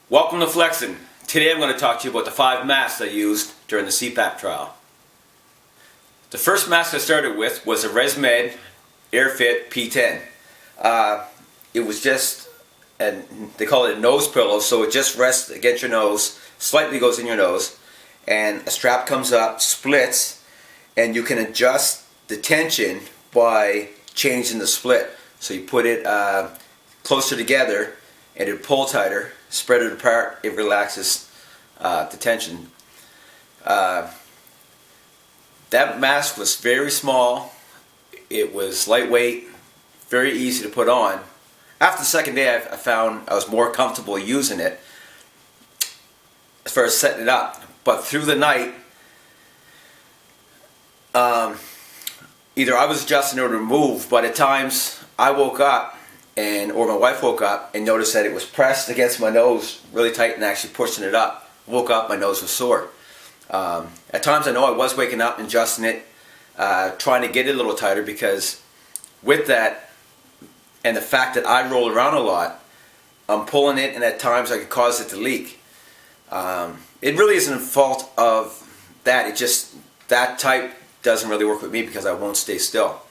Welcome to Flexing. Today I'm going to talk to you about the 5 masks I used during the CPAP trial. The first mask I started with was a Resmed Airfit P10. It was just, and they call it a nose pillow, so it just rests against your nose, slightly goes in your nose, and a strap comes up, splits, and you can adjust the tension by changing the split. So you put it closer together and it pull tighter, spread it apart, it relaxes the tension. That mask was very small, it was lightweight, very easy to put on. After the second day I found I was more comfortable using it as far as setting it up. But through the night, either I was adjusting or to move, but at times I woke up or my wife woke up and noticed that it was pressed against my nose really tight and actually pushing it up. Woke up, my nose was sore. At times I know I was waking up and adjusting it, trying to get it a little tighter, because with that and the fact that I roll around a lot, I'm pulling it and at times I could cause it to leak. It really isn't a fault of that, it just, that type doesn't really work with me because I won't stay still.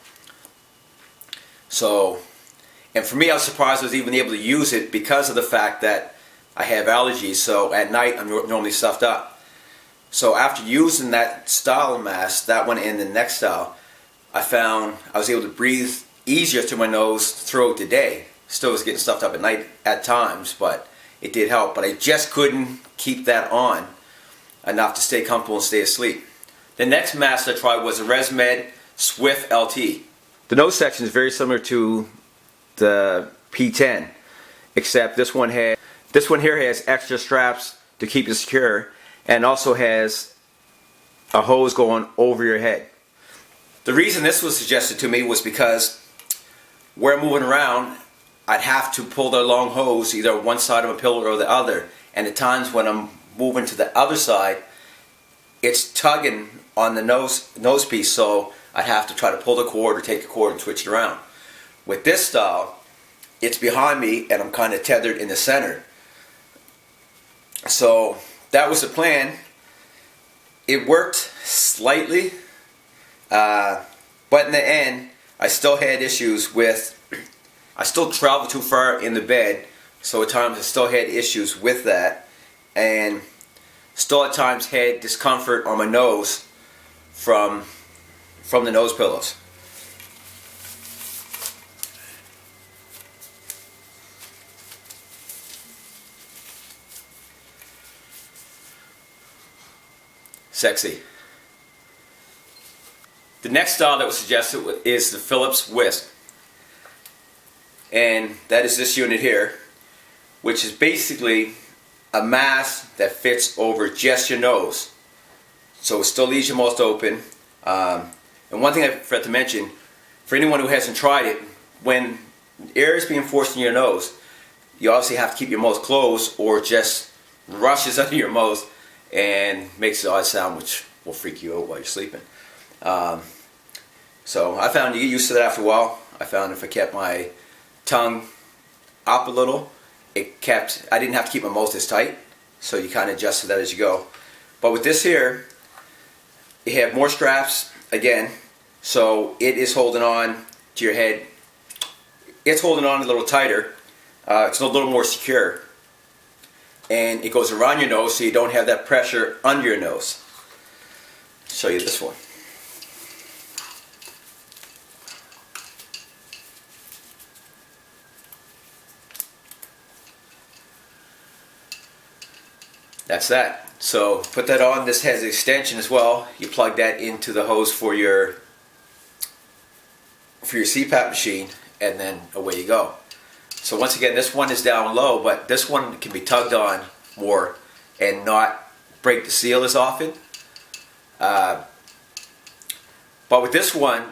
So, and for me I was surprised I was even able to use it because of the fact that I have allergies, so at night I'm normally stuffed up. So after using that style of mask, that one and the next style, I found I was able to breathe easier through my nose throughout the day. Still was getting stuffed up at night at times, but it did help. But I just couldn't keep that on enough to stay comfortable and stay asleep. The next mask I tried was a Resmed Swift LT. The nose section is very similar to the P10, except this one here has extra straps to keep it secure, and also has a hose going over your head. The reason this was suggested to me was because where I'm moving around, I'd have to pull the long hose either one side of a pillow or the other, and at times when I'm moving to the other side, it's tugging on the nose piece, so I'd have to try to pull the cord or take the cord and switch it around. With this style, it's behind me and I'm kind of tethered in the center. So that was the plan. It worked slightly, but in the end I still had issues with, I still traveled too far in the bed, so at times I still had issues with that, and still at times had discomfort on my nose from the nose pillows. Sexy. The next style that was suggested is the Philips Wisp, and that is this unit here, which is basically a mask that fits over just your nose, so it still leaves your mouth open. And one thing I forgot to mention, for anyone who hasn't tried it, when air is being forced in your nose, you obviously have to keep your mouth closed or it just rushes under your mouth and makes an odd sound, which will freak you out while you're sleeping. So I found you get used to that after a while. I found if I kept my tongue up a little, I didn't have to keep my mouth as tight, so you kind of adjust to that as you go. But with this here, you have more straps again, so it is holding on to your head. It's holding on a little tighter. It's a little more secure, and it goes around your nose so you don't have that pressure under your nose. I'll show you this one. That's that. So put that on. This has an extension as well. You plug that into the hose for your CPAP machine, and then away you go. So once again, this one is down low, but this one can be tugged on more and not break the seal as often. But with this one,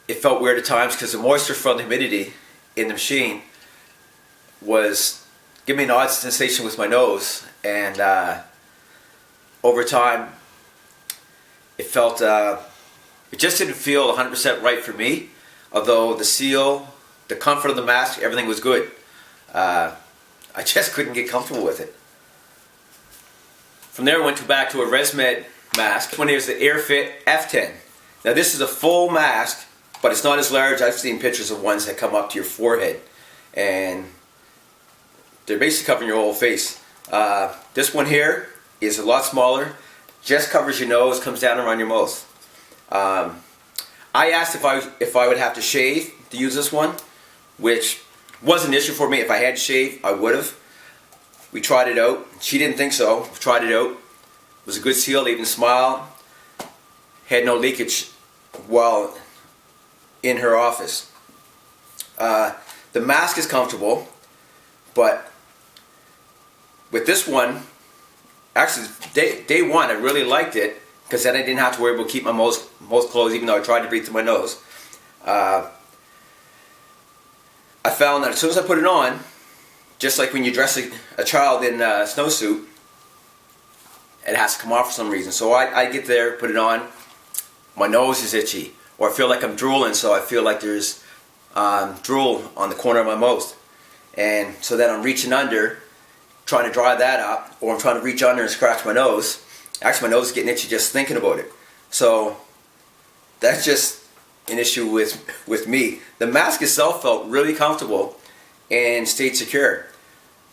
it felt weird at times because the moisture from the humidity in the machine was giving me an odd sensation with my nose, and over time it felt, it just didn't feel 100% right for me, although the seal, the comfort of the mask, everything was good. I just couldn't get comfortable with it. From there, I went back to a Resmed mask. This one here is the Airfit F10. Now this is a full mask, but it's not as large. I've seen pictures of ones that come up to your forehead, and they're basically covering your whole face. This one here is a lot smaller, just covers your nose, comes down around your mouth. I asked if I would have to shave to use this one, which was an issue for me. If I had to shave, I would have. We tried it out. She didn't think so. We tried it out. It was a good seal, even smile. Had no leakage while in her office. The mask is comfortable, but with this one, actually day one I really liked it, because then I didn't have to worry about keeping my mouth closed, even though I tried to breathe through my nose. I found that as soon as I put it on, just like when you dress a child in a snowsuit, it has to come off for some reason. So I get there, put it on, my nose is itchy, or I feel like I'm drooling, so I feel like there's drool on the corner of my mouth. And so then I'm reaching under, trying to dry that up, or I'm trying to reach under and scratch my nose. Actually, my nose is getting itchy just thinking about it. So that's just an issue with me. The mask itself felt really comfortable and stayed secure.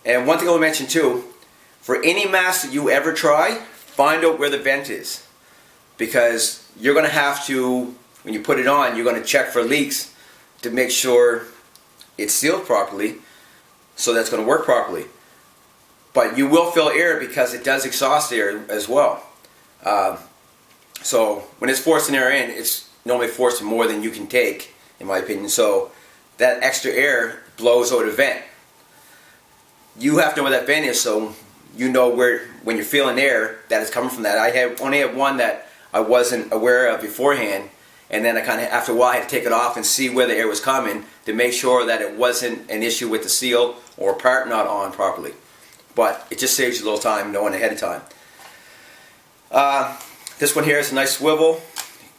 And one thing I will mention too, for any mask that you ever try, find out where the vent is, because you're going to have to, when you put it on, you're going to check for leaks to make sure it's sealed properly, so that's going to work properly. But you will fill air because it does exhaust air as well. So when it's forcing air in, it's normally forcing more than you can take, in my opinion. So that extra air blows out a vent. You have to know where that vent is, so you know where, when you're feeling air, that it's coming from that. I only had one that I wasn't aware of beforehand, and then I kind of, after a while, I had to take it off and see where the air was coming to make sure that it wasn't an issue with the seal or part not on properly. But it just saves you a little time knowing ahead of time. This one here is a nice swivel,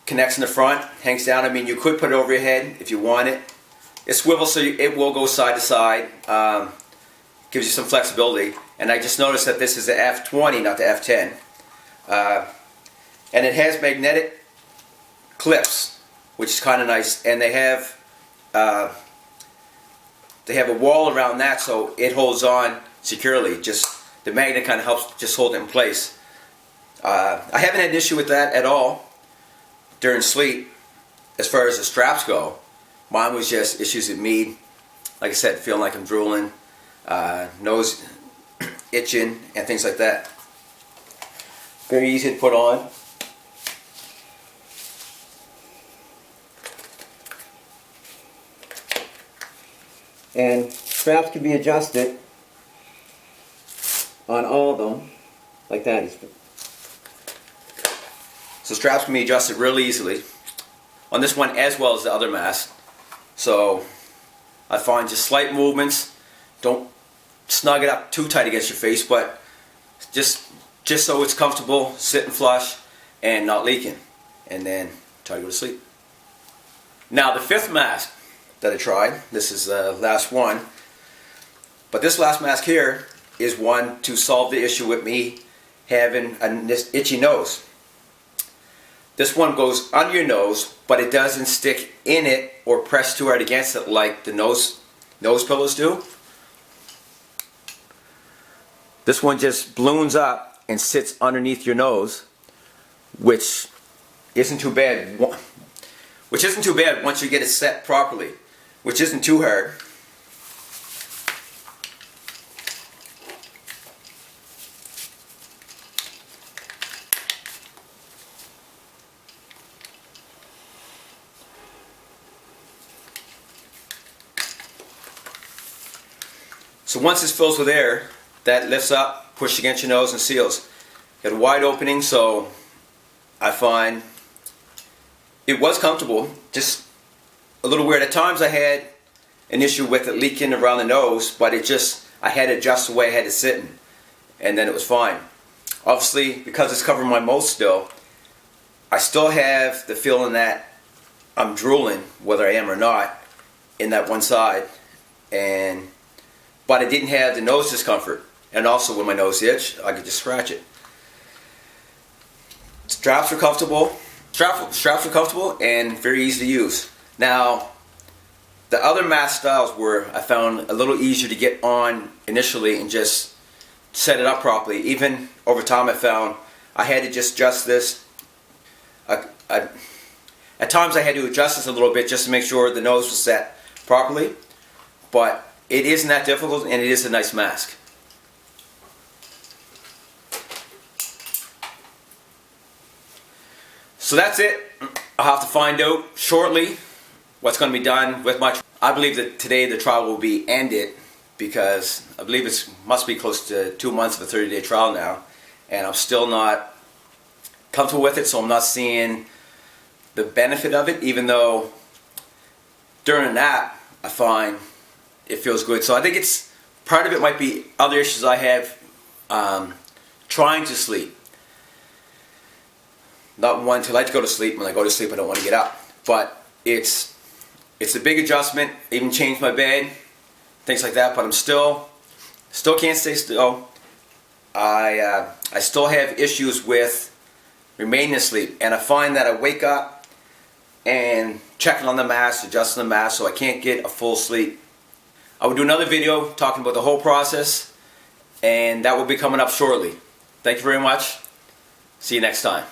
connects in the front, hangs down. I mean, you could put it over your head if you want it. It swivels so it will go side to side, gives you some flexibility. And I just noticed that this is the F20, not the F10. And it has magnetic clips, which is kind of nice. And they have a wall around that, so it holds on securely. Just the magnet kind of helps just hold it in place. I haven't had an issue with that at all during sleep as far as the straps go. Mine was just issues with me, like I said, feeling like I'm drooling, nose itching, and things like that. Very easy to put on. And straps can be adjusted on all of them, like that. So straps can be adjusted really easily on this one as well as the other mask. So I find just slight movements, don't snug it up too tight against your face, but just so it's comfortable, sitting flush and not leaking, and then try to go to sleep. Now the fifth mask that I tried, this is the last one, but this last mask here is one to solve the issue with me having an itchy nose. This one goes under your nose, but it doesn't stick in it or press too hard against it like the nose pillows do. This one just balloons up and sits underneath your nose, which isn't too bad. Once you get it set properly, which isn't too hard. So once this fills with air, that lifts up, pushes against your nose and seals. Got a wide opening, so I find it was comfortable, just a little weird. At times I had an issue with it leaking around the nose, but I had to adjust the way I had it sitting, and then it was fine. Obviously, because it's covering my mouth still, I still have the feeling that I'm drooling, whether I am or not, in that one side, but I didn't have the nose discomfort. And also when my nose itched, I could just scratch it. Straps are comfortable. Straps are comfortable and very easy to use. Now, the other mask styles were, I found, a little easier to get on initially and just set it up properly. Even over time I found I had to just adjust this. At times I had to adjust this a little bit just to make sure the nose was set properly. But it isn't that difficult, and it is a nice mask. So that's it. I'll have to find out shortly what's going to be done with my trial. I believe that today the trial will be ended, because I believe it must be close to 2 months of a 30-day trial now, and I'm still not comfortable with it, so I'm not seeing the benefit of it, even though during a nap I find it feels good. So I think it's part of it might be other issues I have trying to sleep. Not one to like to go to sleep. When I go to sleep I don't want to get up. But it's a big adjustment. Even changed my bed, things like that. But I'm still can't stay still. I still have issues with remaining asleep, and I find that I wake up and checking on the mask, adjusting the mask, so I can't get a full sleep. I will do another video talking about the whole process, and that will be coming up shortly. Thank you very much. See you next time.